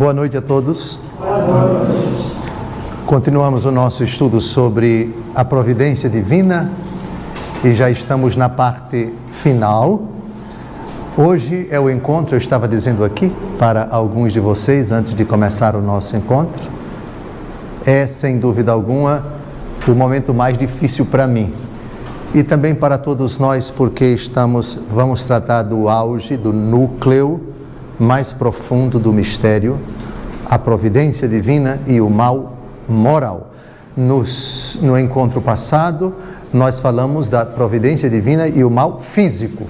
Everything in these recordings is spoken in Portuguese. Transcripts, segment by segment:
Boa noite a todos. Continuamos o nosso estudo sobre a providência divina e já estamos na parte final. Hoje é o encontro, eu estava dizendo aqui para alguns de vocês antes de começar o nosso encontro, é sem dúvida alguma o momento mais difícil para mim e também para todos nós, porque vamos tratar do auge, do núcleo mais profundo do mistério, a providência divina e o mal moral. No encontro passado, nós falamos da providência divina e o mal físico.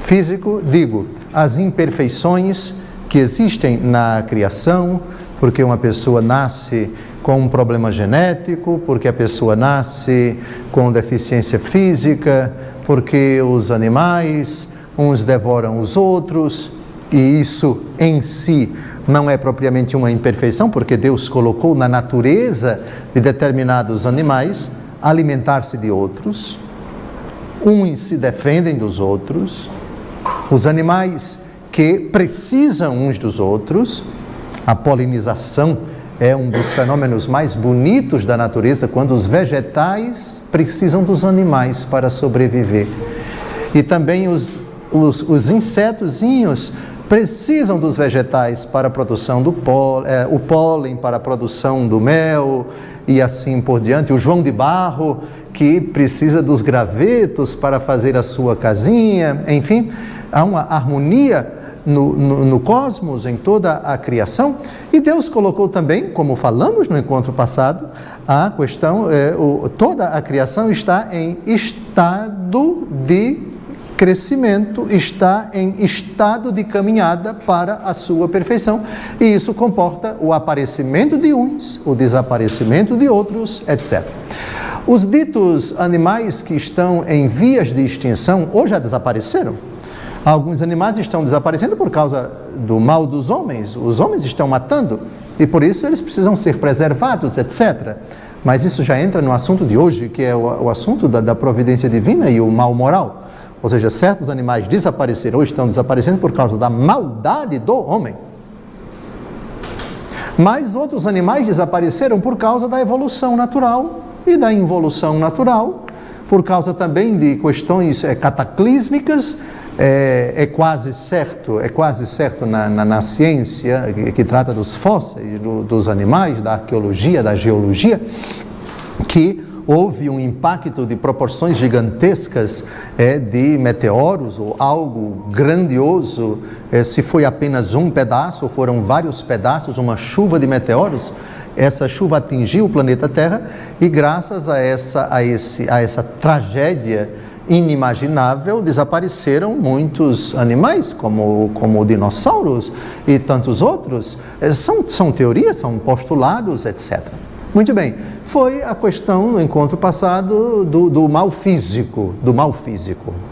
Físico, digo, as imperfeições que existem na criação, porque uma pessoa nasce com um problema genético, porque a pessoa nasce com deficiência física, porque os animais, uns devoram os outros, e isso em si não é propriamente uma imperfeição, porque Deus colocou na natureza de determinados animais alimentar-se de outros, uns se defendem dos outros, os animais que precisam uns dos outros, a polinização é um dos fenômenos mais bonitos da natureza, quando os vegetais precisam dos animais para sobreviver. E também os insetozinhos precisam dos vegetais para a produção do o pólen para a produção do mel e assim por diante. O João de Barro, que precisa dos gravetos para fazer a sua casinha. Enfim, há uma harmonia no cosmos, em toda a criação. E Deus colocou também, como falamos no encontro passado, a questão, toda a criação está em estado de crescimento, está em estado de caminhada para a sua perfeição, e isso comporta o aparecimento de uns, o desaparecimento de outros, etc. Os ditos animais que estão em vias de extinção ou já desapareceram. Alguns animais estão desaparecendo por causa do mal dos homens, os homens estão matando, e por isso eles precisam ser preservados, etc. Mas isso já entra no assunto de hoje, que é o assunto da providência divina e o mal moral. Ou seja, certos animais desapareceram ou estão desaparecendo por causa da maldade do homem. Mas outros animais desapareceram por causa da evolução natural e da involução natural, por causa também de questões cataclísmicas. É quase certo na ciência que trata dos fósseis, dos animais, da arqueologia, da geologia, que houve um impacto de proporções gigantescas de meteoros, ou algo grandioso, se foi apenas um pedaço, ou foram vários pedaços, uma chuva de meteoros. Essa chuva atingiu o planeta Terra e graças a essa tragédia inimaginável, desapareceram muitos animais, como dinossauros e tantos outros. São teorias, são postulados, etc. Muito bem, foi a questão no encontro passado do mal físico,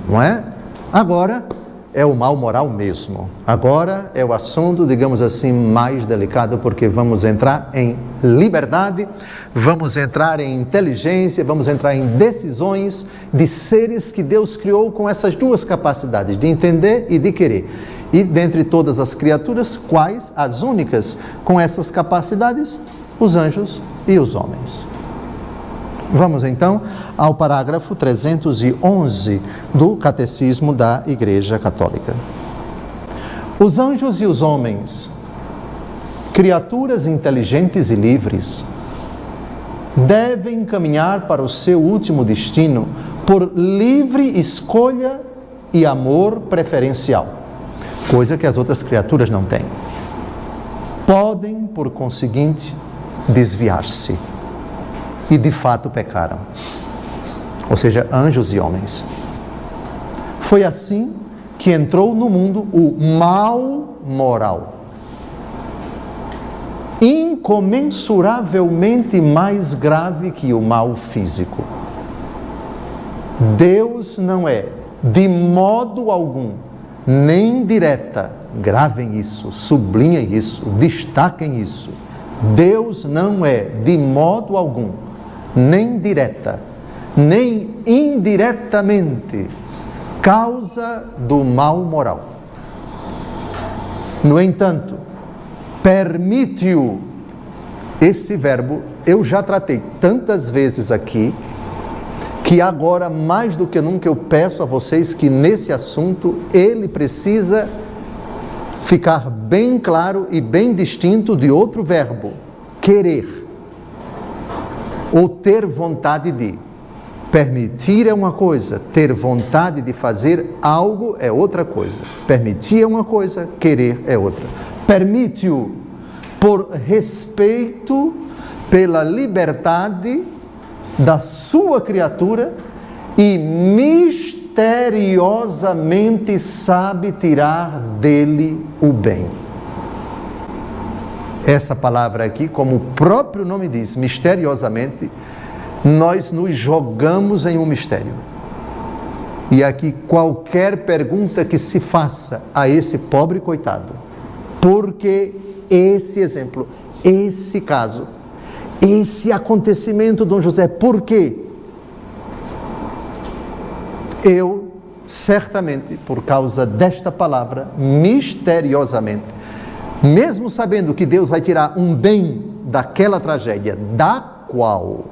não é? Agora é o mal moral mesmo. Agora é o assunto, digamos assim, mais delicado, porque vamos entrar em liberdade, vamos entrar em inteligência, vamos entrar em decisões de seres que Deus criou com essas duas capacidades, de entender e de querer. E dentre todas as criaturas, quais as únicas com essas capacidades? Os anjos e os homens. Vamos então ao parágrafo 311 do Catecismo da Igreja Católica. Os anjos e os homens, criaturas inteligentes e livres, devem caminhar para o seu último destino por livre escolha e amor preferencial, coisa que as outras criaturas não têm. Podem, por conseguinte, desviar-se. E de fato pecaram. Ou seja, anjos e homens. Foi assim que entrou no mundo o mal moral. Incomensuravelmente mais grave que o mal físico. Deus não é, de modo algum, nem direta, gravem isso, sublinhem isso, destaquem isso. Deus não é, de modo algum, nem direta, nem indiretamente, causa do mal moral. No entanto, permite-o. Esse verbo eu já tratei tantas vezes aqui, que agora, mais do que nunca, eu peço a vocês que nesse assunto, ele precisa ficar bem claro e bem distinto de outro verbo, querer, ou ter vontade de. Permitir é uma coisa, ter vontade de fazer algo é outra coisa. Permitir é uma coisa, querer é outra. Permite-o por respeito pela liberdade da sua criatura e misteriosamente sabe tirar dele o bem. Essa palavra aqui, como o próprio nome diz, misteriosamente, nós nos jogamos em um mistério. E aqui qualquer pergunta que se faça a esse pobre coitado, porque esse exemplo, esse caso, esse acontecimento, Dom José, por quê? Eu, certamente, por causa desta palavra, misteriosamente, mesmo sabendo que Deus vai tirar um bem daquela tragédia, da qual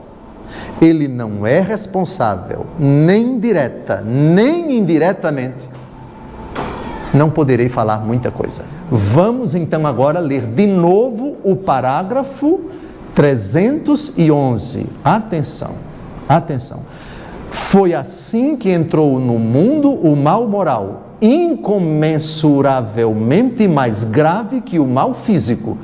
ele não é responsável, nem direta, nem indiretamente, não poderei falar muita coisa. Vamos então agora ler de novo o parágrafo 311. Atenção, atenção. Foi assim que entrou no mundo o mal moral, incomensuravelmente mais grave que o mal físico.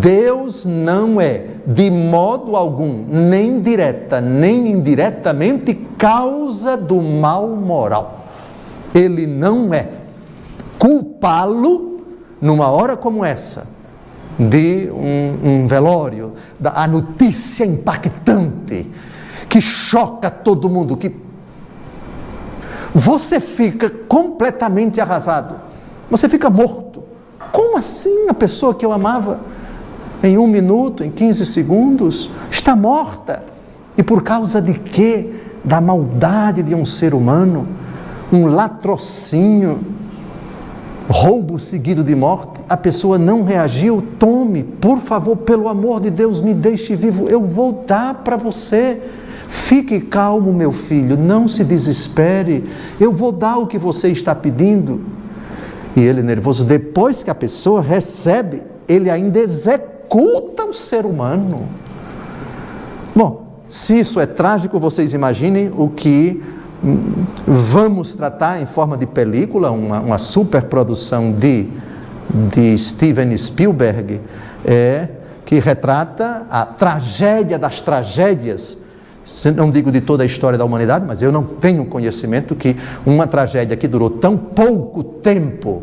Deus não é, de modo algum, nem direta, nem indiretamente, causa do mal moral. Ele não é. Culpá-lo, numa hora como essa, de um velório, a notícia impactante, que choca todo mundo, que você fica completamente arrasado, você fica morto. Como assim a pessoa que eu amava, em 1 minuto, em 15 segundos, está morta? E por causa de quê? Da maldade de um ser humano, um latrocínio, roubo seguido de morte, a pessoa não reagiu. Tome, por favor, pelo amor de Deus, me deixe vivo, eu vou dar para você. Fique calmo, meu filho, não se desespere, eu vou dar o que você está pedindo. E ele, nervoso, depois que a pessoa recebe, ele ainda executa o ser humano. Bom, se isso é trágico, vocês imaginem o que vamos tratar em forma de película, uma superprodução de Steven Spielberg, que retrata a tragédia das tragédias. Não digo de toda a história da humanidade, mas eu não tenho conhecimento que uma tragédia que durou tão pouco tempo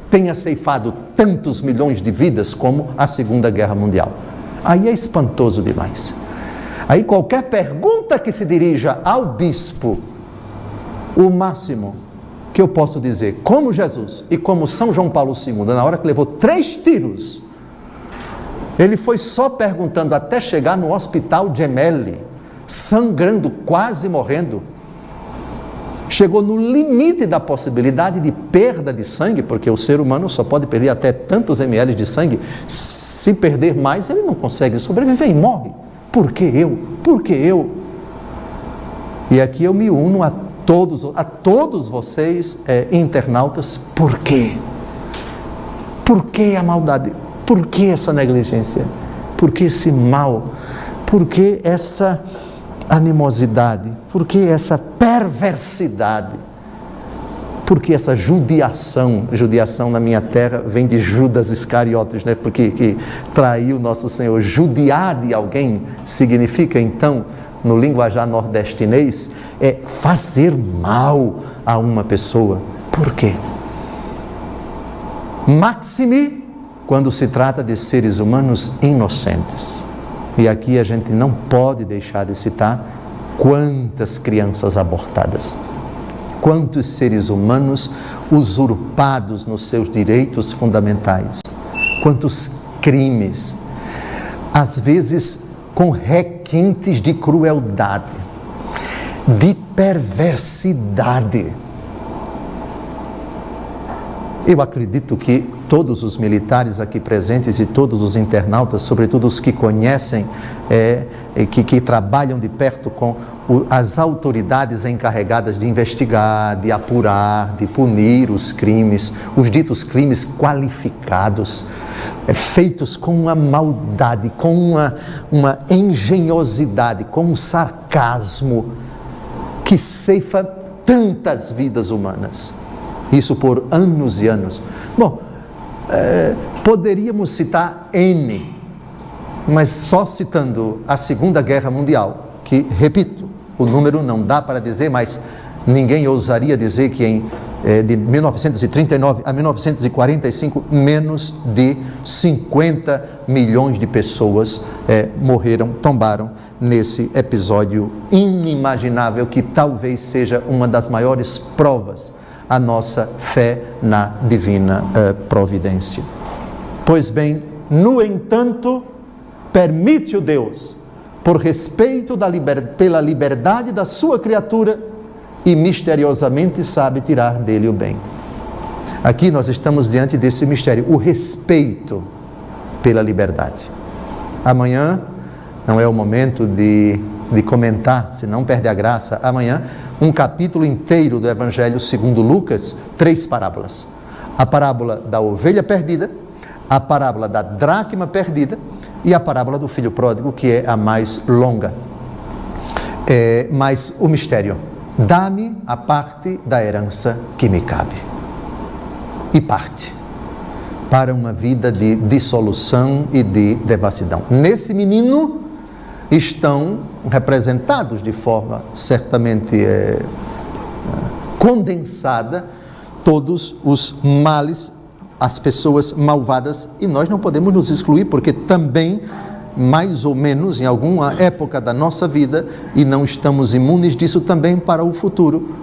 tenha ceifado tantos milhões de vidas como a Segunda Guerra Mundial. Aí é espantoso demais. Aí qualquer pergunta que se dirija ao bispo, o máximo que eu posso dizer, como Jesus e como São João Paulo II, na hora que levou 3 tiros, ele foi só perguntando até chegar no hospital Gemelli, sangrando, quase morrendo. Chegou no limite da possibilidade de perda de sangue, porque o ser humano só pode perder até tantos ml de sangue. Se perder mais, ele não consegue sobreviver e morre. Por que eu? Por que eu? E aqui eu me uno a todos vocês, internautas. Por quê? Por que a maldade? Por que essa negligência? Por que esse mal? Por que essa animosidade? Por que essa perversidade? Por que essa judiação? Judiação na minha terra vem de Judas Iscariotes, né? Porque que traiu nosso Senhor. Judiar de alguém significa então, no linguajar nordestinês, fazer mal a uma pessoa. Por quê? Maxime quando se trata de seres humanos inocentes. E aqui a gente não pode deixar de citar quantas crianças abortadas, quantos seres humanos usurpados nos seus direitos fundamentais, quantos crimes, às vezes com requintes de crueldade, de perversidade. Eu acredito que todos os militares aqui presentes e todos os internautas, sobretudo os que conhecem, que trabalham de perto com as autoridades encarregadas de investigar, de apurar, de punir os crimes, os ditos crimes qualificados, feitos com uma maldade, com uma engenhosidade, com um sarcasmo que ceifa tantas vidas humanas. Isso por anos e anos. Bom, poderíamos citar N, mas só citando a Segunda Guerra Mundial, que, repito, o número não dá para dizer, mas ninguém ousaria dizer que de 1939 a 1945, menos de 50 milhões de pessoas morreram, tombaram nesse episódio inimaginável que talvez seja uma das maiores provas a nossa fé na divina providência. Pois bem, no entanto, permite-o Deus, por respeito pela liberdade da sua criatura, e misteriosamente sabe tirar dele o bem. Aqui nós estamos diante desse mistério, o respeito pela liberdade. Amanhã não é o momento de comentar, senão perde a graça. Amanhã, um capítulo inteiro do Evangelho segundo Lucas, 3 parábolas. A parábola da ovelha perdida, a parábola da dracma perdida e a parábola do filho pródigo, que é a mais longa. Mas o mistério: dá-me a parte da herança que me cabe. E parte para uma vida de dissolução e de devassidão. Nesse menino estão representados de forma certamente condensada todos os males, as pessoas malvadas, e nós não podemos nos excluir, porque também, mais ou menos, em alguma época da nossa vida, e não estamos imunes disso, também para o futuro,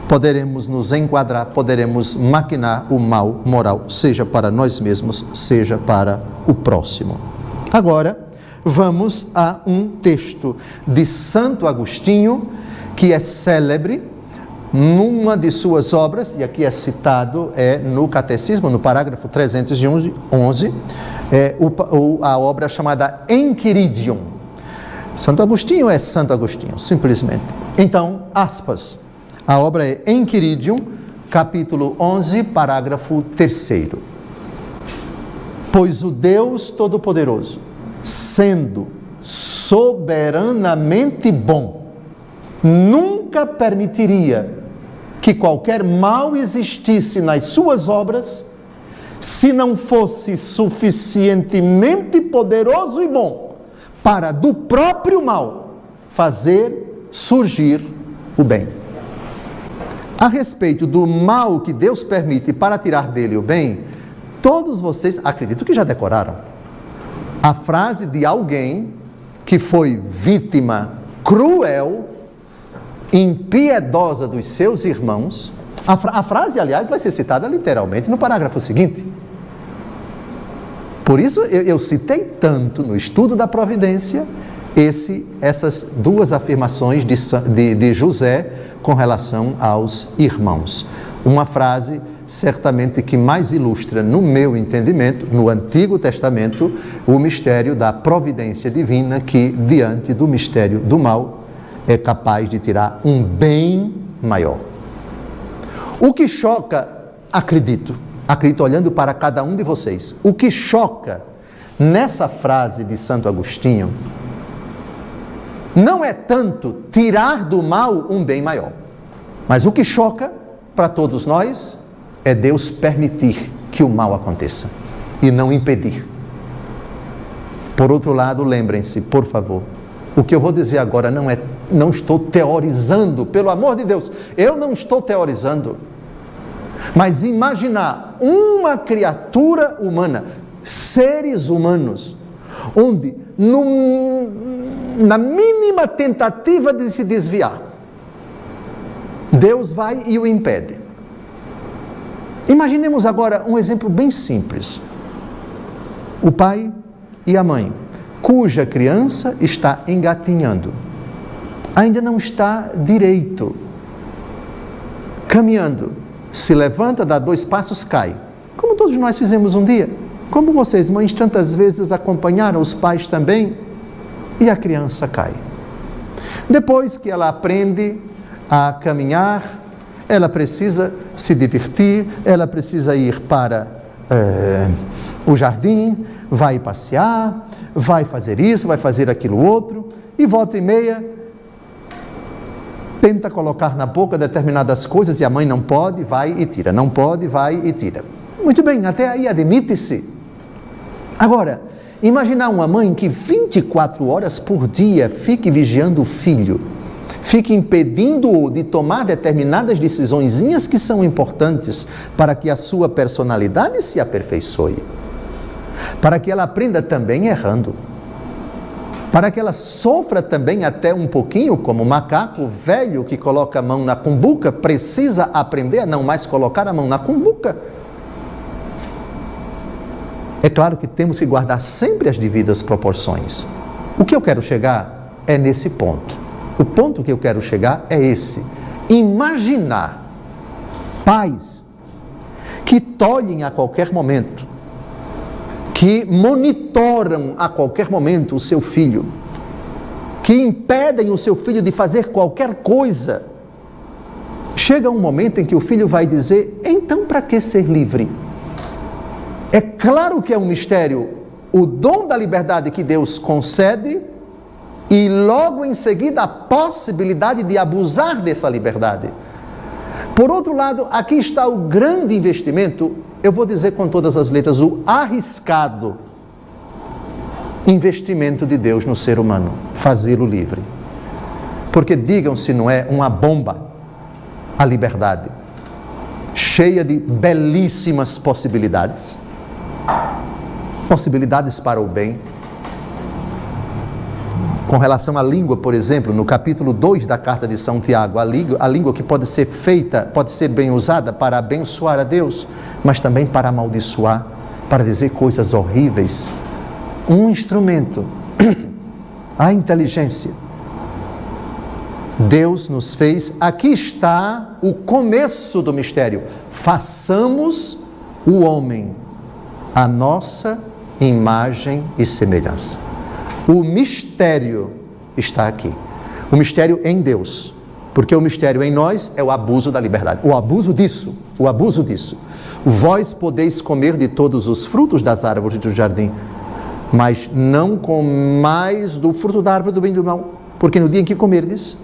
poderemos nos enquadrar, poderemos maquinar o mal moral, seja para nós mesmos, seja para o próximo. Agora, vamos a um texto de Santo Agostinho, que é célebre numa de suas obras, e aqui é citado no Catecismo, no parágrafo 311, a obra chamada Enchiridion. Santo Agostinho é Santo Agostinho, simplesmente. Então, aspas, a obra é Enchiridion, capítulo 11, parágrafo 3º. Pois o Deus Todo-Poderoso, sendo soberanamente bom, nunca permitiria que qualquer mal existisse nas suas obras, se não fosse suficientemente poderoso e bom para do próprio mal fazer surgir o bem. A respeito do mal que Deus permite para tirar dele o bem, todos vocês acredito que já decoraram a frase de alguém que foi vítima cruel, impiedosa dos seus irmãos. A frase, aliás, vai ser citada literalmente no parágrafo seguinte. Por isso eu citei tanto no estudo da providência essas duas afirmações de José com relação aos irmãos. Uma frase certamente que mais ilustra, no meu entendimento, no Antigo Testamento, o mistério da providência divina, que diante do mistério do mal é capaz de tirar um bem maior. O que choca, acredito olhando para cada um de vocês, o que choca nessa frase de Santo Agostinho não é tanto tirar do mal um bem maior, mas o que choca para todos nós é Deus permitir que o mal aconteça e não impedir. Por outro lado, lembrem-se, por favor, o que eu vou dizer agora não estou teorizando, pelo amor de Deus, eu não estou teorizando. Mas imaginar uma criatura humana, seres humanos, onde na mínima tentativa de se desviar, Deus vai e o impede. Imaginemos agora um exemplo bem simples. O pai e a mãe, cuja criança está engatinhando, ainda não está direito, caminhando, se levanta, dá 2 passos, cai. Como todos nós fizemos um dia. Como vocês, mães, tantas vezes acompanharam os pais também, e a criança cai. Depois que ela aprende a caminhar, ela precisa se divertir, ela precisa ir para o jardim, vai passear, vai fazer isso, vai fazer aquilo outro, e volta e meia tenta colocar na boca determinadas coisas e a mãe não pode, vai e tira, não pode, vai e tira. Muito bem, até aí admite-se. Agora, imaginar uma mãe que 24 horas por dia fique vigiando o filho, fique impedindo-o de tomar determinadas decisõezinhas que são importantes para que a sua personalidade se aperfeiçoe, para que ela aprenda também errando, para que ela sofra também até um pouquinho, como o macaco velho que coloca a mão na cumbuca, precisa aprender a não mais colocar a mão na cumbuca. É claro que temos que guardar sempre as devidas proporções. O que eu quero chegar é nesse ponto. O ponto que eu quero chegar é esse. Imaginar pais que tolhem a qualquer momento, que monitoram a qualquer momento o seu filho, que impedem o seu filho de fazer qualquer coisa. Chega um momento em que o filho vai dizer: então para que ser livre? É claro que é um mistério o dom da liberdade que Deus concede e logo em seguida a possibilidade de abusar dessa liberdade. Por outro lado, aqui está o grande investimento, eu vou dizer com todas as letras, o arriscado investimento de Deus no ser humano, fazê-lo livre. Porque digam se não é uma bomba a liberdade, cheia de belíssimas possibilidades. Possibilidades para o bem. Com relação à língua, por exemplo, no capítulo 2 da carta de São Tiago, a língua que pode ser feita, pode ser bem usada para abençoar a Deus, mas também para amaldiçoar, para dizer coisas horríveis. Um instrumento, a inteligência. Deus nos fez, aqui está o começo do mistério. Façamos o homem a nossa imagem e semelhança. O mistério está aqui. O mistério em Deus. Porque o mistério em nós é o abuso da liberdade. O abuso disso. Vós podeis comer de todos os frutos das árvores do jardim, mas não comais do fruto da árvore do bem e do mal, porque no dia em que comerdes,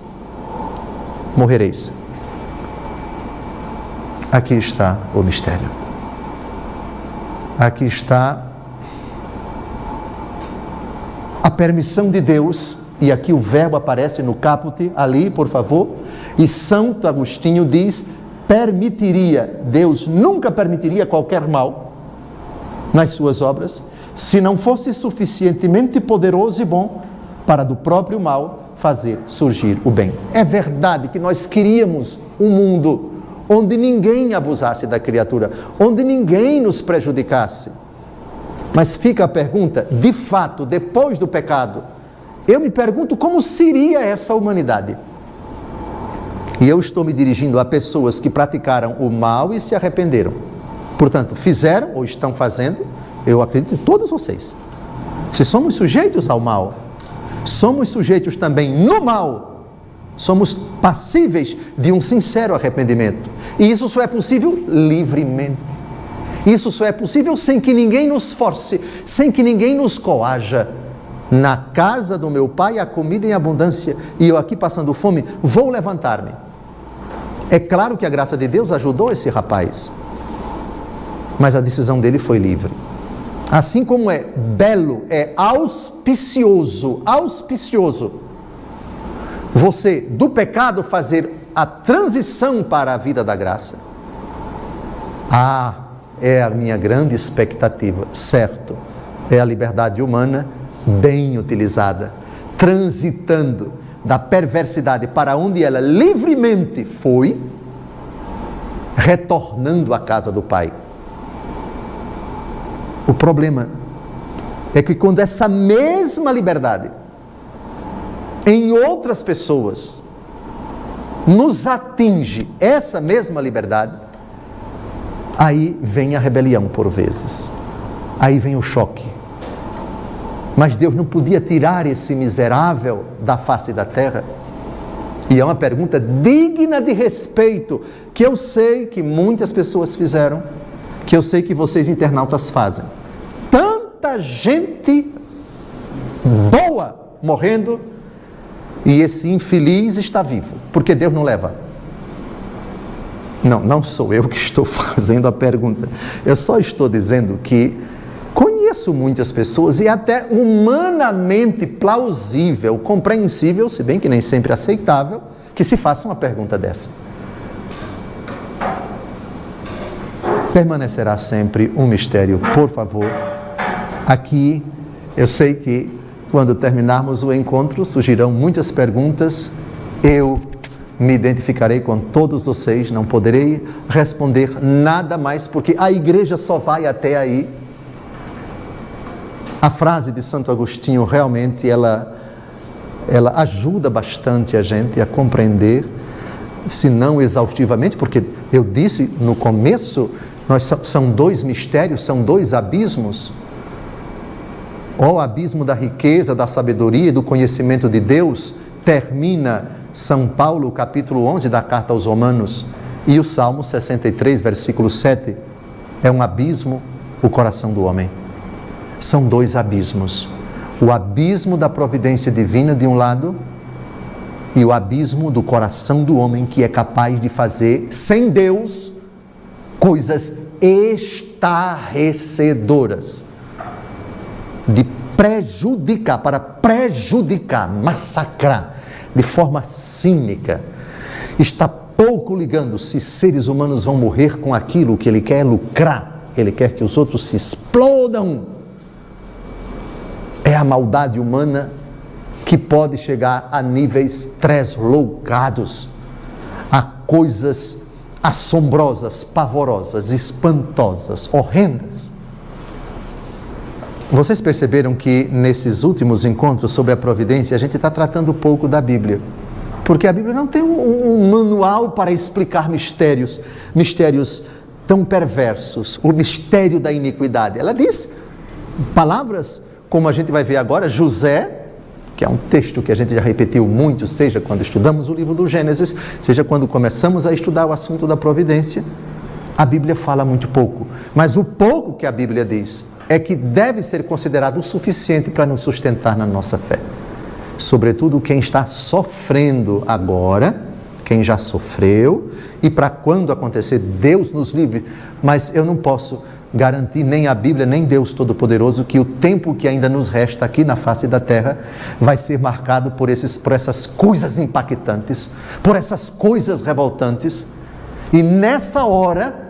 morrereis. Aqui está o mistério. Aqui está a permissão de Deus, e aqui o verbo aparece no caput, ali, por favor, e Santo Agostinho diz: permitiria, Deus nunca permitiria qualquer mal nas suas obras, se não fosse suficientemente poderoso e bom para do próprio mal fazer surgir o bem. É verdade que nós queríamos um mundo onde ninguém abusasse da criatura, onde ninguém nos prejudicasse. Mas fica a pergunta, de fato, depois do pecado, eu me pergunto como seria essa humanidade. E eu estou me dirigindo a pessoas que praticaram o mal e se arrependeram. Portanto, fizeram ou estão fazendo, eu acredito em todos vocês. Se somos sujeitos ao mal, somos sujeitos também no mal, somos passíveis de um sincero arrependimento. E isso só é possível livremente. Isso só é possível sem que ninguém nos force, sem que ninguém nos coaja. Na casa do meu pai há comida em abundância, e eu aqui passando fome, vou levantar-me. É claro que a graça de Deus ajudou esse rapaz, mas a decisão dele foi livre. Assim como é belo, é auspicioso, você do pecado fazer a transição para a vida da graça. É a minha grande expectativa, certo, é a liberdade humana bem utilizada, transitando da perversidade para onde ela livremente foi, retornando à casa do Pai. O problema é que quando essa mesma liberdade em outras pessoas nos atinge, essa mesma liberdade, Aí vem a rebelião por vezes, aí vem o choque. Mas Deus não podia tirar esse miserável da face da terra? E é uma pergunta digna de respeito, que eu sei que muitas pessoas fizeram, que eu sei que vocês internautas fazem. Tanta gente boa morrendo, e esse infeliz está vivo, porque Deus não leva. Não sou eu que estou fazendo a pergunta. Eu só estou dizendo que conheço muitas pessoas, e até humanamente plausível, compreensível, se bem que nem sempre aceitável, que se faça uma pergunta dessa. Permanecerá sempre um mistério, por favor. Aqui, eu sei que quando terminarmos o encontro, surgirão muitas perguntas. Eu me identificarei com todos vocês, não poderei responder nada mais, porque a igreja só vai até aí. A frase de Santo Agostinho realmente ela ajuda bastante a gente a compreender, se não exaustivamente, porque eu disse no começo, são dois mistérios, são dois abismos. O abismo da riqueza, da sabedoria e do conhecimento de Deus, termina São Paulo, capítulo 11 da carta aos Romanos, e o Salmo 63, versículo 7, é um abismo, o coração do homem. São dois abismos, o abismo da providência divina de um lado, e o abismo do coração do homem, que é capaz de fazer, sem Deus, coisas estarrecedoras, de prejudicar, massacrar, de forma cínica. Está pouco ligando se seres humanos vão morrer com aquilo que ele quer lucrar, ele quer que os outros se explodam. É a maldade humana que pode chegar a níveis tresloucados, a coisas assombrosas, pavorosas, espantosas, horrendas. Vocês perceberam que nesses últimos encontros sobre a providência, a gente está tratando pouco da Bíblia, porque a Bíblia não tem um manual para explicar mistérios tão perversos, o mistério da iniquidade. Ela diz palavras, como a gente vai ver agora, José, que é um texto que a gente já repetiu muito, seja quando estudamos o livro do Gênesis, seja quando começamos a estudar o assunto da providência, a Bíblia fala muito pouco, mas o pouco que a Bíblia diz é que deve ser considerado o suficiente para nos sustentar na nossa fé. Sobretudo quem está sofrendo agora, quem já sofreu, e para quando acontecer, Deus nos livre, mas eu não posso garantir, nem a Bíblia, nem Deus Todo-Poderoso, que o tempo que ainda nos resta aqui na face da terra vai ser marcado por essas coisas impactantes, por essas coisas revoltantes, e nessa hora,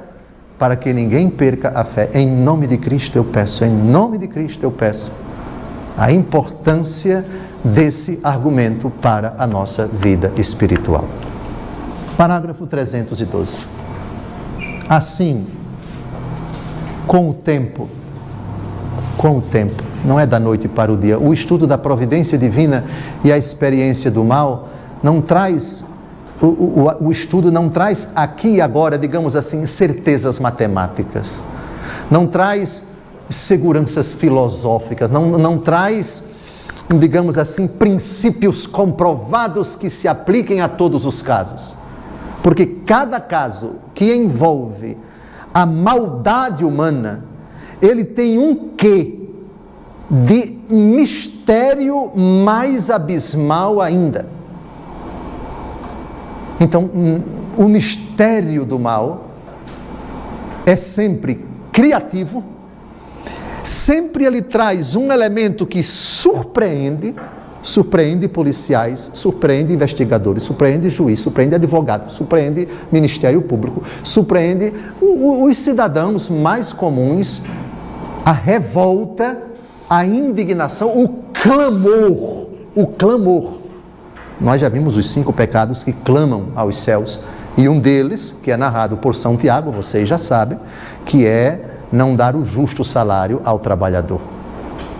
para que ninguém perca a fé, em nome de Cristo eu peço, a importância desse argumento para a nossa vida espiritual. Parágrafo 312. Assim, com o tempo, não é da noite para o dia, o estudo da providência divina e a experiência do mal não traz, o estudo não traz aqui e agora, digamos assim, certezas matemáticas, não traz seguranças filosóficas, não traz, digamos assim, princípios comprovados que se apliquem a todos os casos, porque cada caso que envolve a maldade humana, ele tem um quê de mistério mais abismal ainda. Então, o mistério do mal é sempre criativo, sempre ele traz um elemento que surpreende policiais, surpreende investigadores, surpreende juiz, surpreende advogado, surpreende Ministério Público, surpreende os cidadãos mais comuns, a revolta, a indignação, o clamor. Nós já vimos os 5 pecados que clamam aos céus, e um deles, que é narrado por São Tiago, vocês já sabem, que é não dar o justo salário ao trabalhador.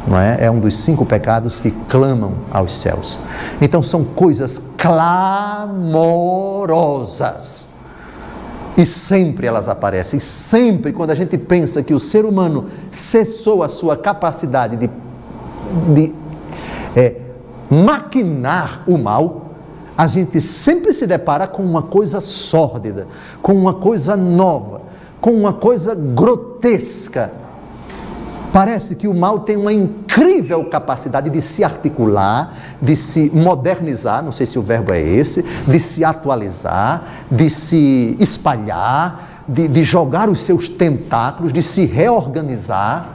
Não é? É um dos 5 pecados que clamam aos céus. Então são coisas clamorosas E sempre elas aparecem, sempre quando a gente pensa que o ser humano cessou a sua capacidade de maquinar o mal, a gente sempre se depara com uma coisa sórdida, com uma coisa nova, com uma coisa grotesca. Parece que o mal tem uma incrível capacidade de se articular, de se modernizar, não sei se o verbo é esse, de se atualizar, de se espalhar, de jogar os seus tentáculos, de se reorganizar.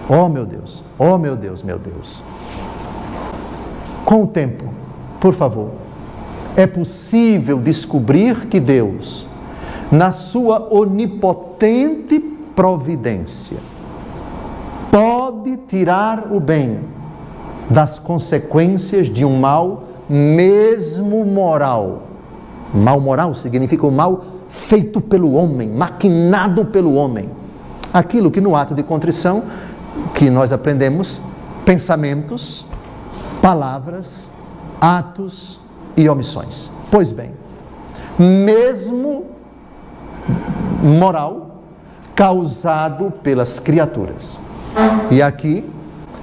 Oh meu Deus, oh meu Deus, meu Deus. Com o tempo, por favor, é possível descobrir que Deus, na sua onipotente providência, pode tirar o bem das consequências de um mal, mesmo moral. Mal moral significa o mal feito pelo homem, maquinado pelo homem. Aquilo que no ato de contrição, que nós aprendemos, pensamentos, palavras, atos e omissões. Pois bem, mesmo moral causado pelas criaturas. E aqui,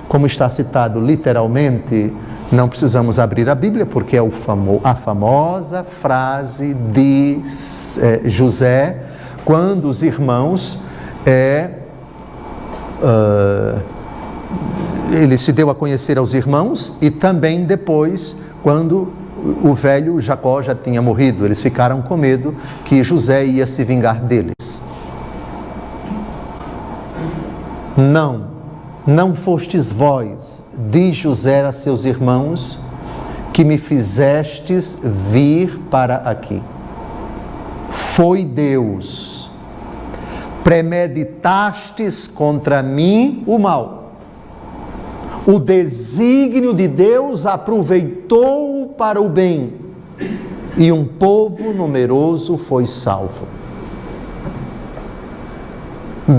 como está citado literalmente, não precisamos abrir a Bíblia, porque é a famosa frase de José, quando os irmãos, ele se deu a conhecer aos irmãos, e também depois, quando o velho Jacó já tinha morrido, eles ficaram com medo que José ia se vingar deles. Não fostes vós, diz José a seus irmãos, que me fizestes vir para aqui. Foi Deus. Premeditastes contra mim o mal. O desígnio de Deus aproveitou para o bem, e um povo numeroso foi salvo.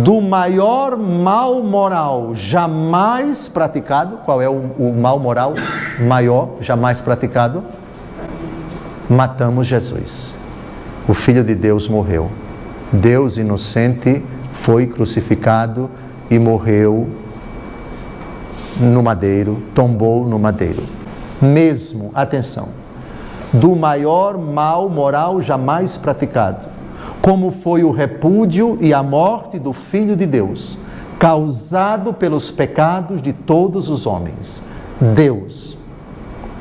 Do maior mal moral jamais praticado, qual é o mal moral maior jamais praticado? Matamos Jesus. O Filho de Deus morreu. Deus inocente foi crucificado e morreu no madeiro, tombou no madeiro. Mesmo, atenção, do maior mal moral jamais praticado, como foi o repúdio e a morte do Filho de Deus, causado pelos pecados de todos os homens. Deus,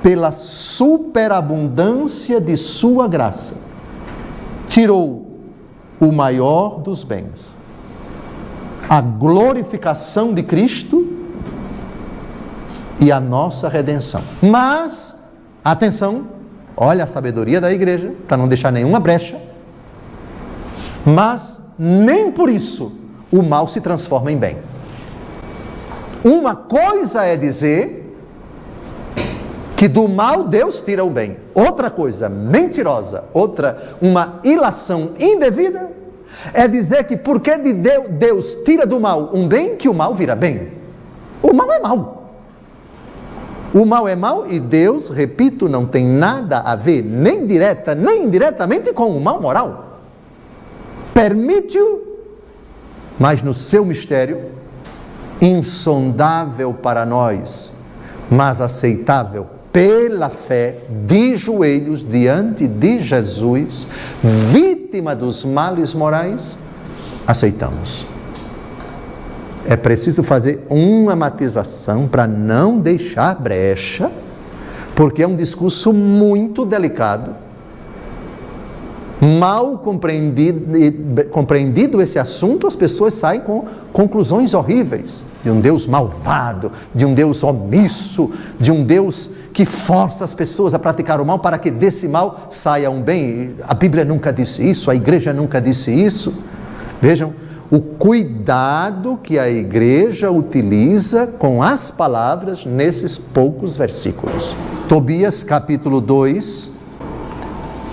pela superabundância de sua graça, tirou o maior dos bens, a glorificação de Cristo e a nossa redenção. Mas, atenção, olha a sabedoria da igreja, para não deixar nenhuma brecha, mas nem por isso o mal se transforma em bem. Uma coisa é dizer que do mal Deus tira o bem. Outra coisa mentirosa, uma ilação indevida, é dizer que porque Deus tira do mal um bem, que o mal vira bem. O mal é mal. O mal é mal e Deus, repito, não tem nada a ver, nem direta, nem indiretamente, com o mal moral. Permite-o, mas no seu mistério, insondável para nós, mas aceitável pela fé, de joelhos diante de Jesus, vítima dos males morais, aceitamos. É preciso fazer uma matização para não deixar brecha, porque é um discurso muito delicado. Mal compreendido esse assunto, as pessoas saem com conclusões horríveis, de um Deus malvado, de um Deus omisso, de um Deus que força as pessoas a praticar o mal para que desse mal saia um bem. A Bíblia nunca disse isso, a igreja nunca disse isso. Vejam o cuidado que a igreja utiliza com as palavras nesses poucos versículos. Tobias capítulo 2,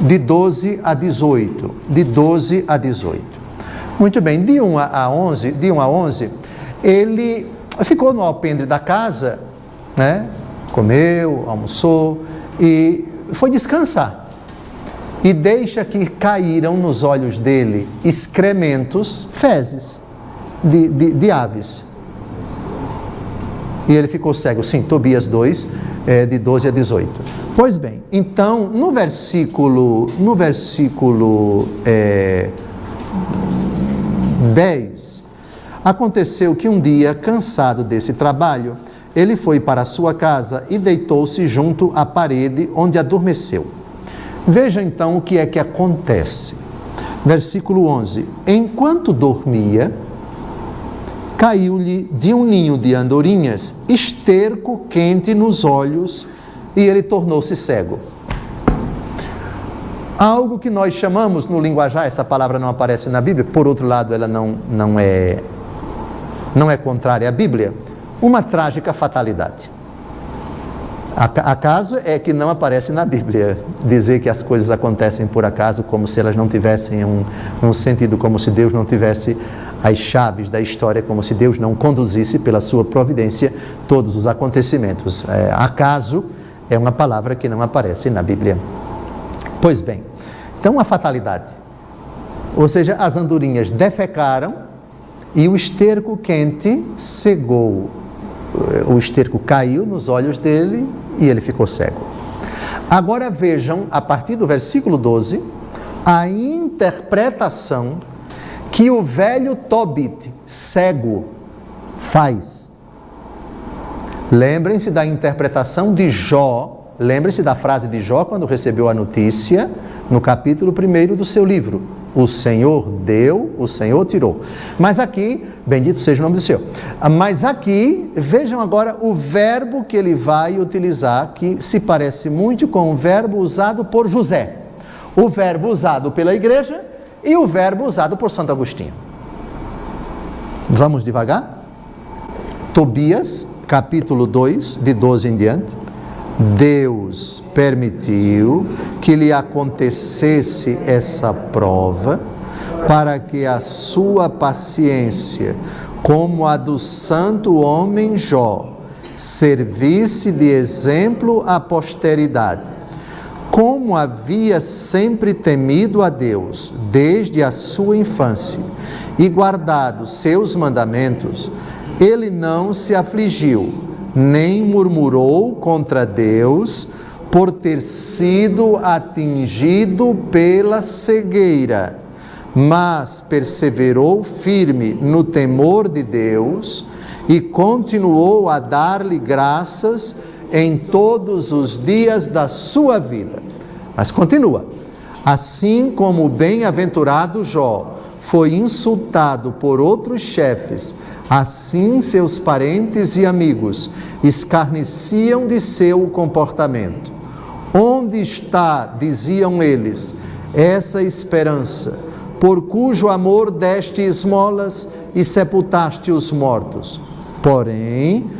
de 12 a 18. De 12 a 18. Muito bem, de 1 a 11, ele ficou no alpendre da casa, né? Comeu, almoçou e foi descansar. e deixa que caíram nos olhos dele excrementos, fezes de aves. E ele ficou cego. Sim, Tobias 2, de 12 a 18. Pois bem, então, no versículo 10, aconteceu que um dia, cansado desse trabalho, ele foi para a sua casa e deitou-se junto à parede, onde adormeceu. Veja então o que é que acontece. Versículo 11. Enquanto dormia, caiu-lhe de um ninho de andorinhas esterco quente nos olhos e ele tornou-se cego. Algo que nós chamamos no linguajar, essa palavra não aparece na Bíblia, por outro lado ela não é contrária à Bíblia, uma trágica fatalidade. Acaso é que não aparece na Bíblia dizer que as coisas acontecem por acaso, como se elas não tivessem um sentido, como se Deus não tivesse as chaves da história, como se Deus não conduzisse pela sua providência todos os acontecimentos. Acaso é uma palavra que não aparece na Bíblia. Pois bem, então a fatalidade, ou seja, as andorinhas defecaram e o esterco quente cegou. O esterco caiu nos olhos dele e ele ficou cego. Agora vejam, a partir do versículo 12, a interpretação que o velho Tobit, cego, faz. Lembrem-se da interpretação de Jó, lembrem-se da frase de Jó quando recebeu a notícia, no capítulo 1 do seu livro. O Senhor deu, o Senhor tirou. Mas aqui, bendito seja o nome do Senhor. Mas aqui, vejam agora o verbo que ele vai utilizar, que se parece muito com o verbo usado por José. O verbo usado pela igreja e o verbo usado por Santo Agostinho. Vamos devagar? Tobias, capítulo 2, de 12 em diante. Deus permitiu que lhe acontecesse essa prova para que a sua paciência, como a do santo homem Jó, servisse de exemplo à posteridade. Como havia sempre temido a Deus desde a sua infância e guardado seus mandamentos, ele não se afligiu, nem murmurou contra Deus por ter sido atingido pela cegueira, mas perseverou firme no temor de Deus e continuou a dar-lhe graças em todos os dias da sua vida. Mas continua. Assim como o bem-aventurado Jó foi insultado por outros chefes, assim seus parentes e amigos escarneciam de seu comportamento. Onde está, diziam eles, essa esperança, por cujo amor deste esmolas e sepultaste os mortos? Porém,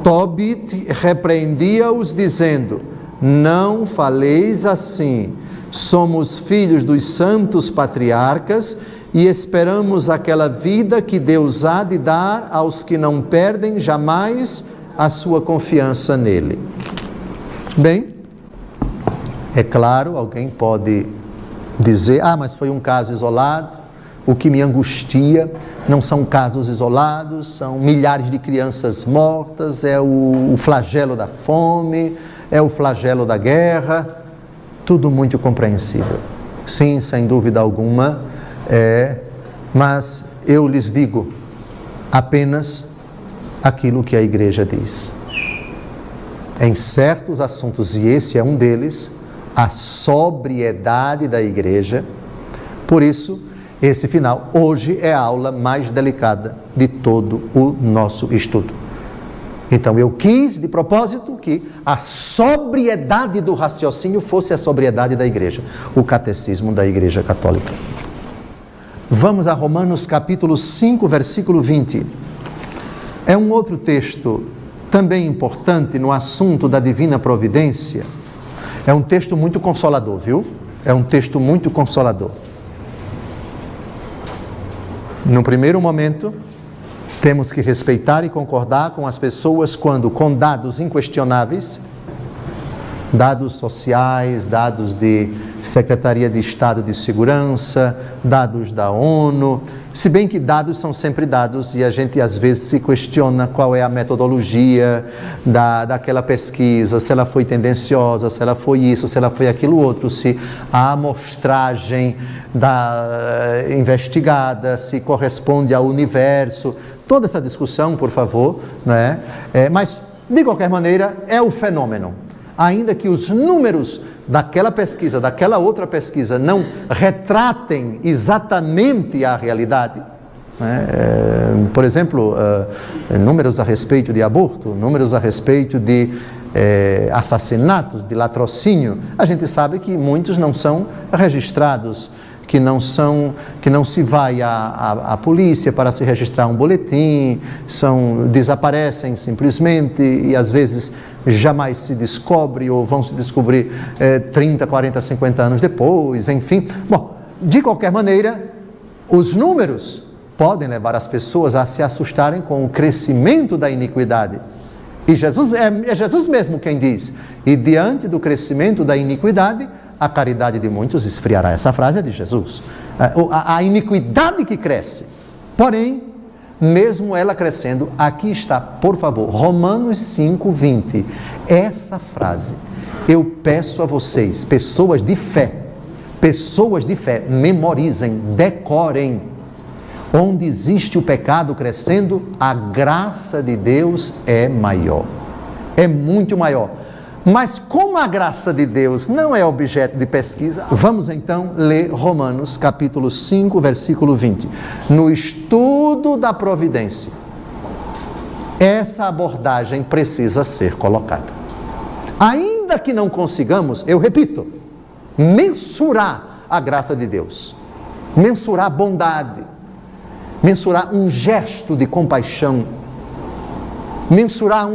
Tobit repreendia-os, dizendo: não faleis assim, somos filhos dos santos patriarcas e esperamos aquela vida que Deus há de dar aos que não perdem jamais a sua confiança nele. Bem, é claro, alguém pode dizer: mas foi um caso isolado. O que me angustia não são casos isolados, são milhares de crianças mortas, é o flagelo da fome, é o flagelo da guerra, tudo muito compreensível. Sim, sem dúvida alguma, mas eu lhes digo apenas aquilo que a igreja diz. Em certos assuntos, e esse é um deles, a sobriedade da igreja. Por isso, esse final, hoje, é a aula mais delicada de todo o nosso estudo. Então, eu quis, de propósito, que a sobriedade do raciocínio fosse a sobriedade da igreja, o catecismo da Igreja Católica. Vamos a Romanos capítulo 5, versículo 20. É um outro texto também importante no assunto da divina providência. É um texto muito consolador, viu? É um texto muito consolador. No primeiro momento, temos que respeitar e concordar com as pessoas quando, com dados inquestionáveis, dados sociais, dados de Secretaria de Estado de Segurança, dados da ONU, se bem que dados são sempre dados e a gente às vezes se questiona qual é a metodologia daquela pesquisa, se ela foi tendenciosa, se ela foi isso, se ela foi aquilo outro, se a amostragem investigada se corresponde ao universo, toda essa discussão, por favor, não é? Mas, de qualquer maneira, é o fenômeno. Ainda que os números daquela pesquisa, daquela outra pesquisa, não retratem exatamente a realidade, né? Por exemplo, números a respeito de aborto, números a respeito de assassinatos, de latrocínio, a gente sabe que muitos não são registrados, que não se vai à polícia para se registrar um boletim, desaparecem simplesmente e às vezes jamais se descobre ou vão se descobrir 30, 40, 50 anos depois, enfim. Bom, de qualquer maneira, os números podem levar as pessoas a se assustarem com o crescimento da iniquidade. E Jesus, é Jesus mesmo quem diz, e diante do crescimento da iniquidade, a caridade de muitos esfriará. Essa frase é de Jesus. A iniquidade que cresce. Porém, mesmo ela crescendo, aqui está, por favor, Romanos 5:20. Essa frase, eu peço a vocês, pessoas de fé, memorizem, decorem. Onde existe o pecado crescendo, a graça de Deus é maior. É muito maior. Mas como a graça de Deus não é objeto de pesquisa, vamos então ler Romanos capítulo 5, versículo 20. No estudo da providência, essa abordagem precisa ser colocada. Ainda que não consigamos, eu repito, mensurar a graça de Deus, mensurar a bondade, mensurar um gesto de compaixão, mensurar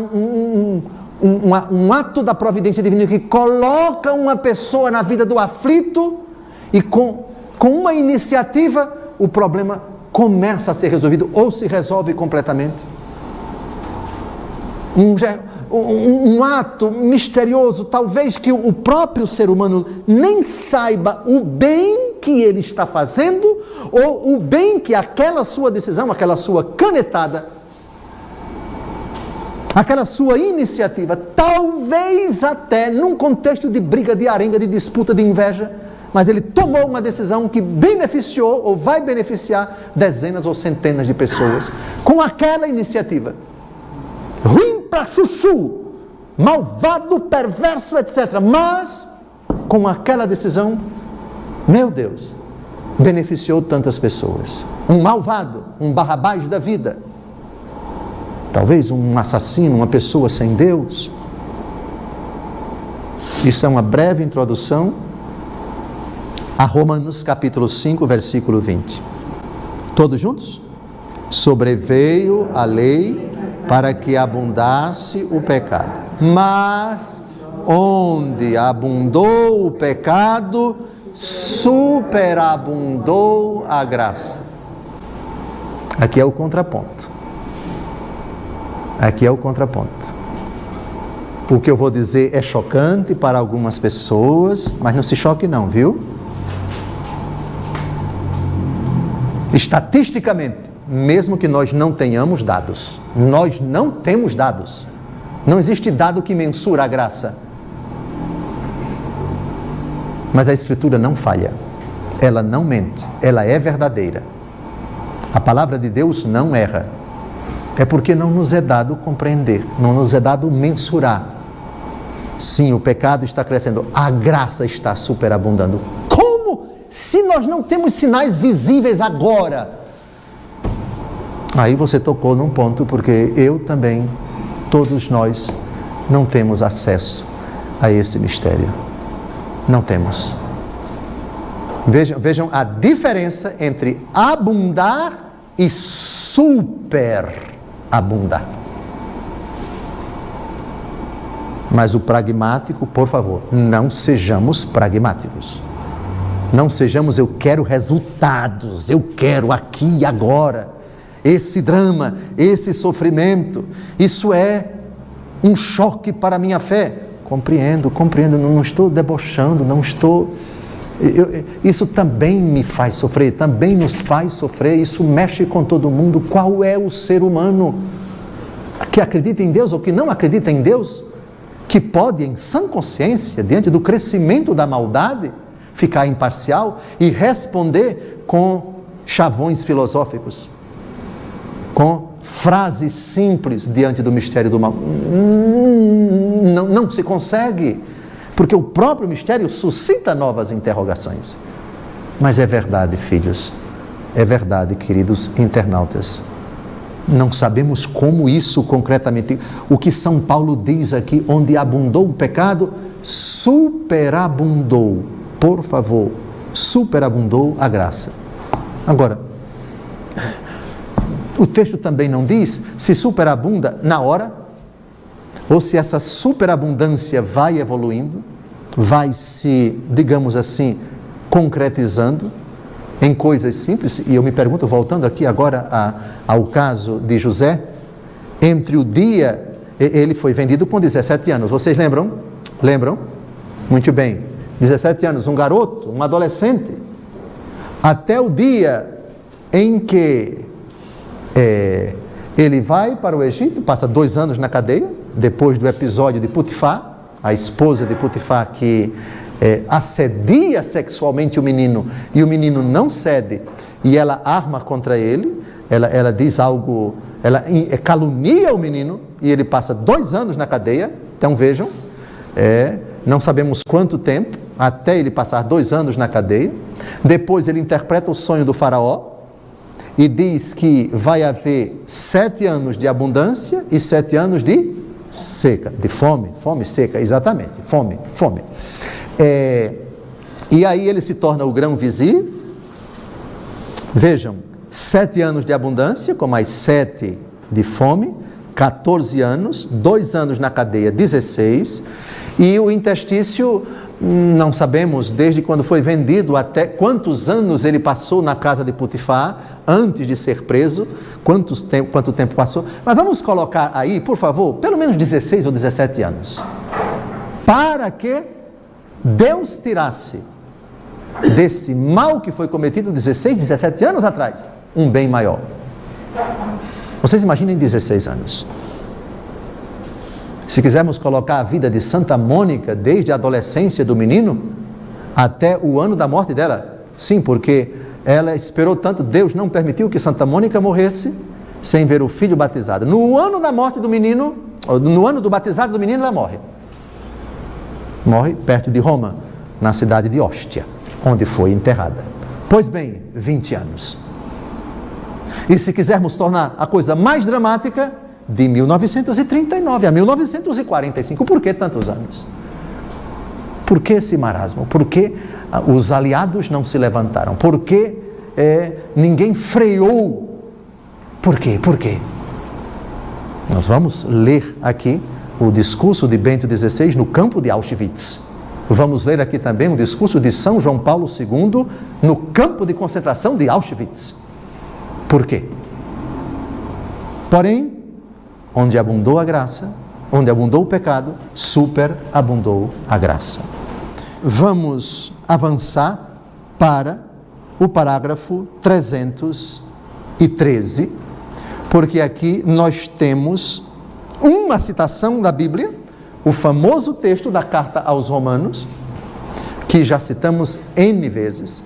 um ato da providência divina que coloca uma pessoa na vida do aflito e com uma iniciativa o problema começa a ser resolvido ou se resolve completamente. Um ato misterioso, talvez que o próprio ser humano nem saiba o bem que ele está fazendo ou o bem que aquela sua decisão, aquela sua canetada, aquela sua iniciativa, talvez até num contexto de briga, de arenga, de disputa, de inveja, mas ele tomou uma decisão que beneficiou ou vai beneficiar dezenas ou centenas de pessoas com aquela iniciativa. Ruim para chuchu, malvado, perverso, etc. Mas, com aquela decisão, meu Deus, beneficiou tantas pessoas. Um malvado, um Barrabás da vida, talvez um assassino, uma pessoa sem Deus. Isso é uma breve introdução a Romanos capítulo 5, versículo 20. Todos juntos? Sobreveio a lei para que abundasse o pecado. Mas onde abundou o pecado, superabundou a graça. Aqui é o contraponto. Aqui é o contraponto. O que eu vou dizer é chocante para algumas pessoas, mas não se choque não, viu? Estatisticamente, mesmo que nós não tenhamos dados, nós não temos dados. Não existe dado que mensura a graça. Mas a Escritura não falha. Ela não mente. Ela é verdadeira. A palavra de Deus não erra. É porque não nos é dado compreender, não nos é dado mensurar. Sim, o pecado está crescendo, a graça está superabundando. Como? Se nós não temos sinais visíveis agora. Aí você tocou num ponto, porque eu também, todos nós, não temos acesso a esse mistério. Não temos. Vejam a diferença entre abundar e superabundar. Mas o pragmático, por favor, não sejamos pragmáticos. Não sejamos, eu quero resultados, eu quero aqui e agora. Esse drama, esse sofrimento, isso é um choque para a minha fé. compreendo, não estou debochando, não estou... Isso também me faz sofrer, também nos faz sofrer, isso mexe com todo mundo. Qual é o ser humano que acredita em Deus ou que não acredita em Deus, que pode, em sã consciência, diante do crescimento da maldade, ficar imparcial e responder com chavões filosóficos, com frases simples diante do mistério do mal? Não se consegue, porque o próprio mistério suscita novas interrogações. Mas é verdade, filhos, é verdade, queridos internautas. Não sabemos como isso concretamente, o que São Paulo diz aqui, onde abundou o pecado, superabundou, por favor, superabundou a graça. Agora, o texto também não diz se superabunda na hora, ou se essa superabundância vai evoluindo, vai se, digamos assim, concretizando em coisas simples. E eu me pergunto, voltando aqui agora ao caso de José, entre o dia, ele foi vendido com 17 anos, vocês lembram? Lembram? Muito bem, 17 anos, um garoto, um adolescente, até o dia em que ele vai para o Egito, passa 2 anos na cadeia, depois do episódio de Potifar, a esposa de Potifar que assedia sexualmente o menino, e o menino não cede, e ela arma contra ele, ela diz algo, ela calunia o menino, e ele passa 2 anos na cadeia. Então vejam, não sabemos quanto tempo, até ele passar 2 anos na cadeia. Depois ele interpreta o sonho do faraó, e diz que vai haver 7 anos de abundância e 7 anos de seca, de fome, seca, exatamente, fome. E aí ele se torna o grão-vizir. Vejam, 7 anos de abundância, com mais 7 de fome, 14 anos, 2 anos na cadeia, 16, e o interstício, não sabemos desde quando foi vendido até quantos anos ele passou na casa de Potifar, antes de ser preso, quanto tempo passou, mas vamos colocar aí, por favor, pelo menos 16 ou 17 anos, para que Deus tirasse desse mal que foi cometido 16, 17 anos atrás, um bem maior. Vocês imaginem 16 anos. Se quisermos colocar a vida de Santa Mônica, desde a adolescência do menino até o ano da morte dela, sim, porque ela esperou tanto, Deus não permitiu que Santa Mônica morresse sem ver o filho batizado. No ano da morte do menino, no ano do batizado do menino, ela morre. Morre perto de Roma, na cidade de Ostia, onde foi enterrada. Pois bem, 20 anos. E se quisermos tornar a coisa mais dramática, de 1939 a 1945. Por que tantos anos? Por que esse marasmo? Por que os aliados não se levantaram? Por que ninguém freou? Por quê? Por quê? Nós vamos ler aqui o discurso de Bento XVI no campo de Auschwitz. Vamos ler aqui também o discurso de São João Paulo II no campo de concentração de Auschwitz. Por quê? Porém, onde abundou a graça, onde abundou o pecado, superabundou a graça. Vamos avançar para o parágrafo 313, porque aqui nós temos uma citação da Bíblia, o famoso texto da carta aos Romanos, que já citamos N vezes,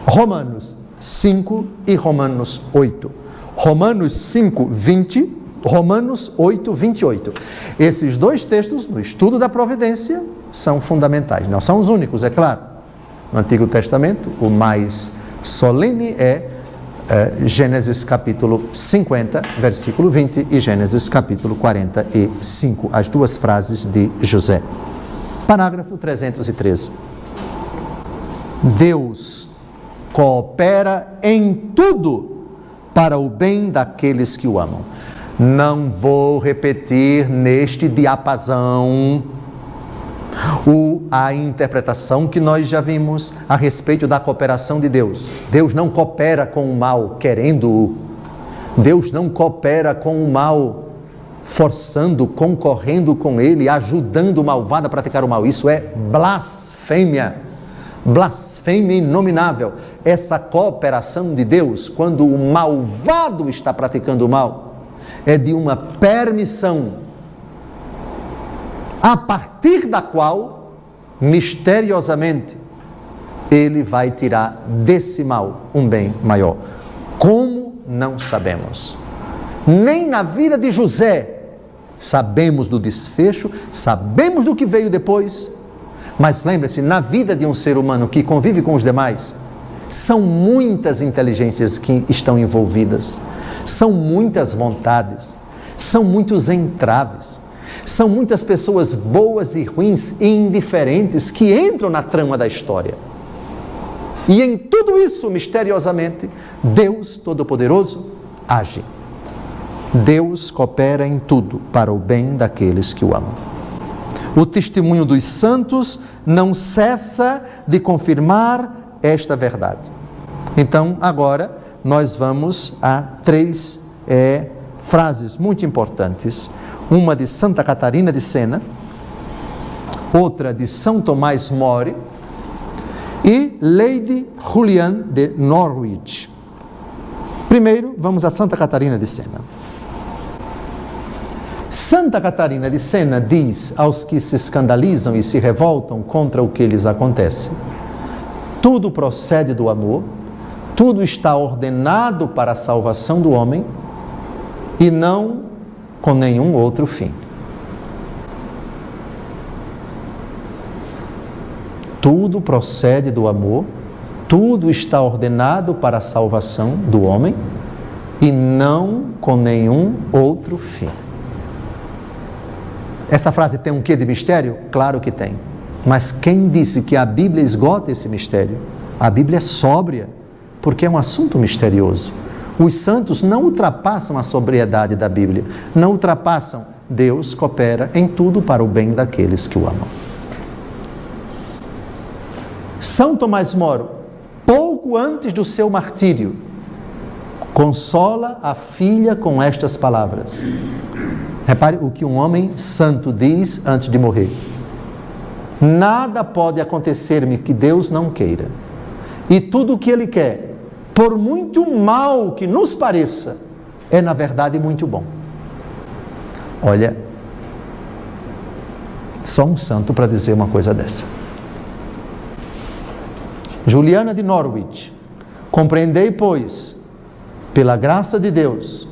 Romanos 5 e Romanos 8. Romanos 5, 20, Romanos 8, 28. Esses dois textos, no estudo da providência, são fundamentais. Não são os únicos, é claro. No Antigo Testamento, o mais solene é Gênesis capítulo 50, versículo 20, e Gênesis capítulo 45, as duas frases de José. Parágrafo 313. Deus coopera em tudo para o bem daqueles que o amam. Não vou repetir neste diapasão a interpretação que nós já vimos a respeito da cooperação de Deus. Deus não coopera com o mal querendo-o. Deus não coopera com o mal forçando, concorrendo com ele, ajudando o malvado a praticar o mal. Isso é blasfêmia. Blasfêmia inominável. Essa cooperação de Deus, quando o malvado está praticando o mal, é de uma permissão, a partir da qual, misteriosamente, ele vai tirar desse mal um bem maior. Como? Não sabemos. Nem na vida de José sabemos do desfecho, sabemos do que veio depois, mas lembre-se, na vida de um ser humano que convive com os demais, são muitas inteligências que estão envolvidas, são muitas vontades, são muitos entraves, são muitas pessoas boas e ruins e indiferentes que entram na trama da história. E em tudo isso, misteriosamente, Deus Todo-Poderoso age. Deus coopera em tudo para o bem daqueles que o amam. O testemunho dos santos não cessa de confirmar esta verdade. Então, agora, nós vamos a três frases muito importantes. Uma de Santa Catarina de Sena, outra de São Tomás More e Lady Julian de Norwich. Primeiro, vamos a Santa Catarina de Sena. Santa Catarina de Sena diz aos que se escandalizam e se revoltam contra o que lhes acontece: tudo procede do amor, tudo está ordenado para a salvação do homem e não com nenhum outro fim. Tudo procede do amor, tudo está ordenado para a salvação do homem e não com nenhum outro fim. Essa frase tem um quê de mistério? Claro que tem. Mas quem disse que a Bíblia esgota esse mistério? A Bíblia é sóbria, porque é um assunto misterioso. Os santos não ultrapassam a sobriedade da Bíblia, não ultrapassam. Deus coopera em tudo para o bem daqueles que o amam. São Tomás Moro, pouco antes do seu martírio, consola a filha com estas palavras. Repare o que um homem santo diz antes de morrer: nada pode acontecer-me que Deus não queira, e tudo o que Ele quer, por muito mal que nos pareça, é na verdade muito bom. Olha, só um santo para dizer uma coisa dessa. Juliana de Norwich: compreendei, pois, pela graça de Deus,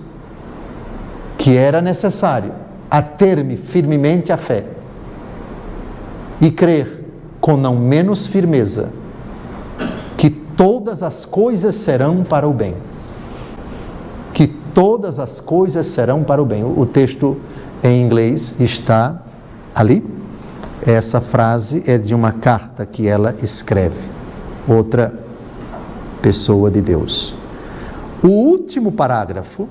que era necessário ater-me firmemente à fé e crer com não menos firmeza que todas as coisas serão para o bem. Que todas as coisas serão para o bem. O texto em inglês está ali. Essa frase é de uma carta que ela escreve, outra pessoa de Deus. O último parágrafo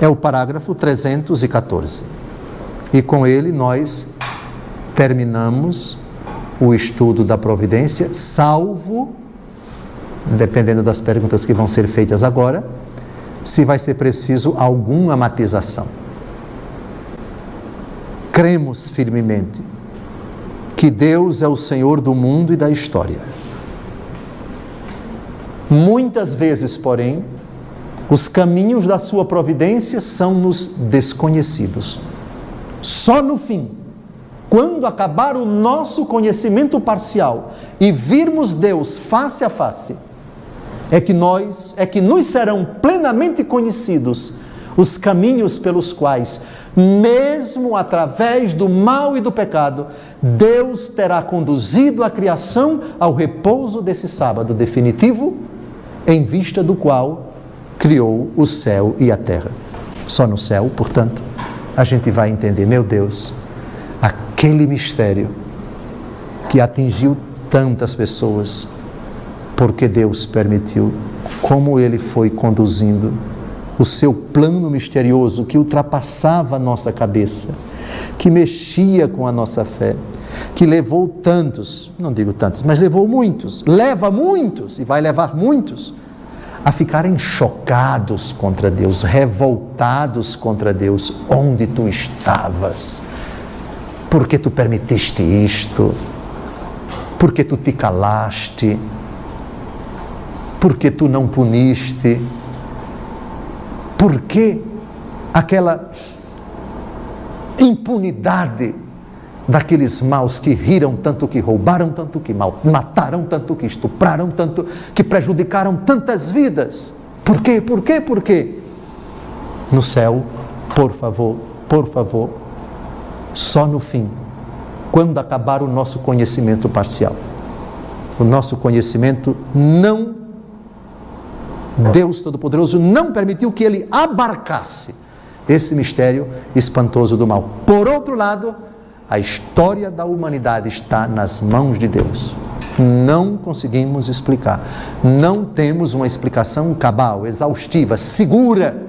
é o parágrafo 314. E com ele nós terminamos o estudo da providência, salvo, dependendo das perguntas que vão ser feitas agora, se vai ser preciso alguma matização. Cremos firmemente que Deus é o Senhor do mundo e da história. Muitas vezes, porém, os caminhos da sua providência são-nos desconhecidos. Só no fim, quando acabar o nosso conhecimento parcial e virmos Deus face a face, é que nos serão plenamente conhecidos os caminhos pelos quais, mesmo através do mal e do pecado, Deus terá conduzido a criação ao repouso desse sábado definitivo, em vista do qual criou o céu e a terra. Só no céu, portanto, a gente vai entender, meu Deus, aquele mistério que atingiu tantas pessoas, porque Deus permitiu, como Ele foi conduzindo o seu plano misterioso que ultrapassava a nossa cabeça, que mexia com a nossa fé, que levou tantos, não digo tantos, mas levou muitos, leva muitos e vai levar muitos a ficarem chocados contra Deus, revoltados contra Deus. Onde tu estavas? Por que tu permitiste isto? Por que tu te calaste? Por que tu não puniste? Por que aquela impunidade daqueles maus que riram tanto, que roubaram tanto, que mataram tanto, que estupraram tanto, que prejudicaram tantas vidas? Por quê? Por quê? Por quê? No céu, por favor, só no fim, quando acabar o nosso conhecimento parcial, o nosso conhecimento não, Deus Todo-Poderoso não permitiu que ele abarcasse esse mistério espantoso do mal. Por outro lado, a história da humanidade está nas mãos de Deus. Não conseguimos explicar. Não temos uma explicação cabal, exaustiva, segura,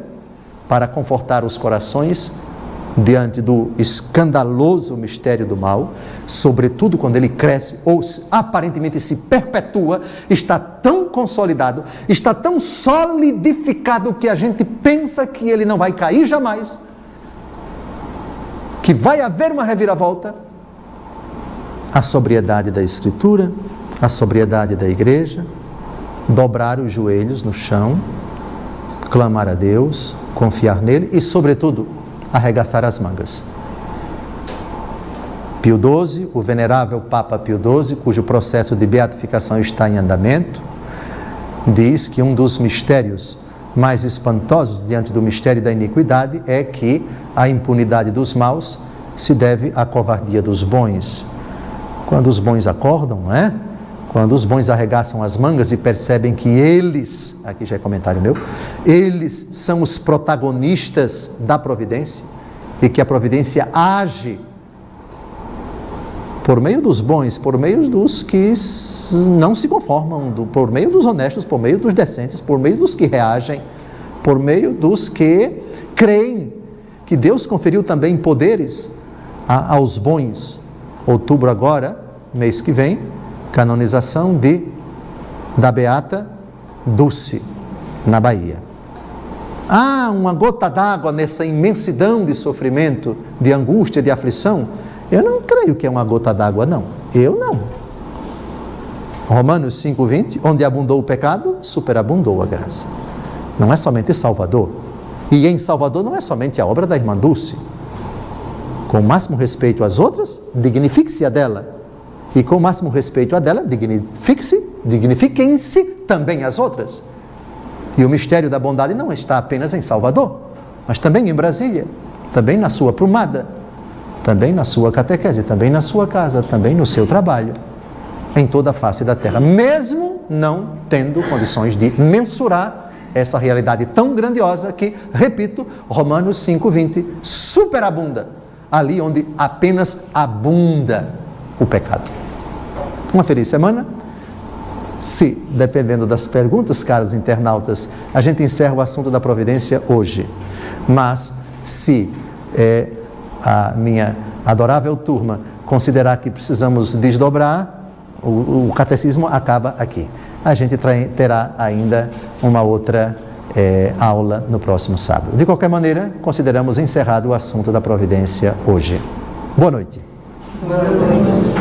para confortar os corações diante do escandaloso mistério do mal, sobretudo quando ele cresce ou aparentemente se perpetua, está tão consolidado, está tão solidificado que a gente pensa que ele não vai cair jamais, que vai haver uma reviravolta. A sobriedade da Escritura, a sobriedade da igreja, dobrar os joelhos no chão, clamar a Deus, confiar nele e, sobretudo, arregaçar as mangas. Pio XII, o venerável Papa Pio XII, cujo processo de beatificação está em andamento, diz que um dos mistérios mais espantosos diante do mistério da iniquidade é que a impunidade dos maus se deve à covardia dos bons. Quando os bons acordam, não é? Quando os bons arregaçam as mangas e percebem que eles, aqui já é comentário meu, eles são os protagonistas da providência e que a providência age por meio dos bons, por meio dos que não se conformam, por meio dos honestos, por meio dos decentes, por meio dos que reagem, por meio dos que creem que Deus conferiu também poderes aos bons. Outubro agora, mês que vem, canonização da Beata Dulce, na Bahia. Uma gota d'água nessa imensidão de sofrimento, de angústia, de aflição? Eu não creio que é uma gota d'água, não. Eu não. Romanos 5,20, onde abundou o pecado, superabundou a graça. Não é somente Salvador. E em Salvador não é somente a obra da irmã Dulce. Com o máximo respeito às outras, dignifique-se a dela. E com o máximo respeito a dela, dignifiquem-se também as outras. E o mistério da bondade não está apenas em Salvador, mas também em Brasília, também na sua prumada, também na sua catequese, também na sua casa, também no seu trabalho, em toda a face da terra, mesmo não tendo condições de mensurar essa realidade tão grandiosa que, repito, Romanos 5,20, superabunda, ali onde apenas abunda o pecado. Uma feliz semana. Se, dependendo das perguntas, caros internautas, a gente encerra o assunto da providência hoje. Mas, se a minha adorável turma considerar que precisamos desdobrar, o catecismo acaba aqui. A gente terá ainda uma outra aula no próximo sábado. De qualquer maneira, consideramos encerrado o assunto da providência hoje. Boa noite. Boa noite.